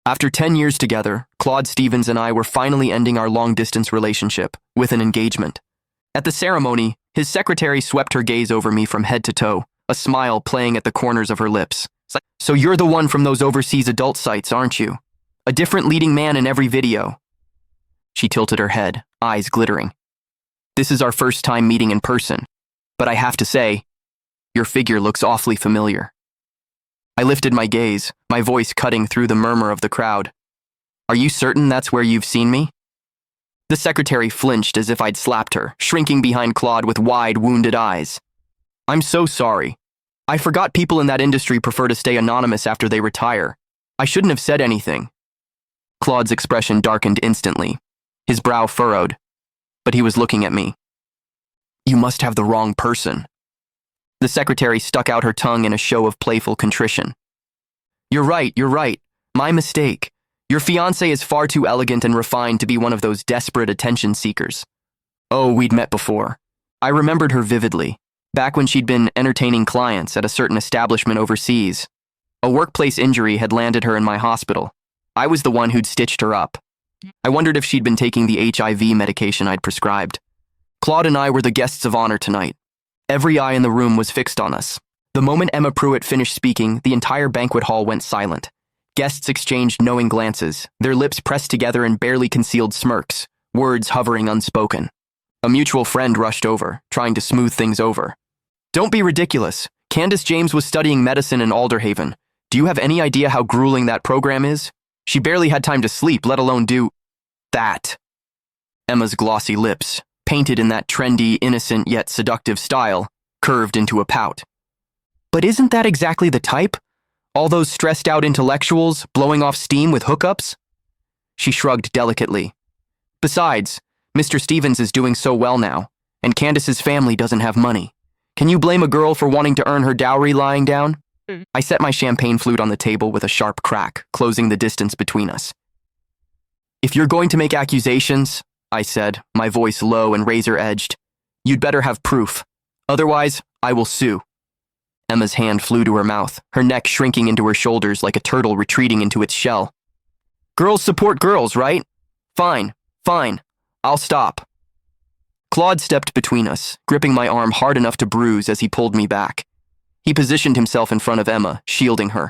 After 10 years together, Claude Stevens and I were finally ending our long-distance relationship with an engagement. At the ceremony, his secretary swept her gaze over me from head to toe, a smile playing at the corners of her lips. "So you're the one from those overseas adult sites, aren't you? A different leading man in every video." She tilted her head, eyes glittering. "This is our first time meeting in person, but I have to say, your figure looks awfully familiar." I lifted my gaze, my voice cutting through the murmur of the crowd. "Are you certain that's where you've seen me?" The secretary flinched as if I'd slapped her, shrinking behind Claude with wide, wounded eyes. "I'm so sorry. I forgot people in that industry prefer to stay anonymous after they retire. I shouldn't have said anything." Claude's expression darkened instantly, his brow furrowed, but he was looking at me. "You must have the wrong person." The secretary stuck out her tongue in a show of playful contrition. You're right. My mistake. Your fiancé is far too elegant and refined to be one of those desperate attention seekers." Oh, we'd met before. I remembered her vividly, back when she'd been entertaining clients at a certain establishment overseas. A workplace injury had landed her in my hospital. I was the one who'd stitched her up. I wondered if she'd been taking the HIV medication I'd prescribed. Claude and I were the guests of honor tonight. Every eye in the room was fixed on us. The moment Emma Pruitt finished speaking, the entire banquet hall went silent. Guests exchanged knowing glances, their lips pressed together in barely concealed smirks, words hovering unspoken. A mutual friend rushed over, trying to smooth things over. "Don't be ridiculous. Candace James was studying medicine in Alderhaven. Do you have any idea how grueling that program is? She barely had time to sleep, let alone do that." Emma's glossy lips, painted in that trendy, innocent yet seductive style, curved into a pout. "But isn't that exactly the type? All those stressed-out intellectuals blowing off steam with hookups?" She shrugged delicately. "Besides, Mr. Stevens is doing so well now, and Candace's family doesn't have money. Can you blame a girl for wanting to earn her dowry lying down?" I set my champagne flute on the table with a sharp crack, closing the distance between us. "If you're going to make accusations," I said, my voice low and razor-edged, "you'd better have proof. Otherwise, I will sue." Emma's hand flew to her mouth, her neck shrinking into her shoulders like a turtle retreating into its shell. "Girls support girls, right? Fine. I'll stop." Claude stepped between us, gripping my arm hard enough to bruise as he pulled me back. He positioned himself in front of Emma, shielding her.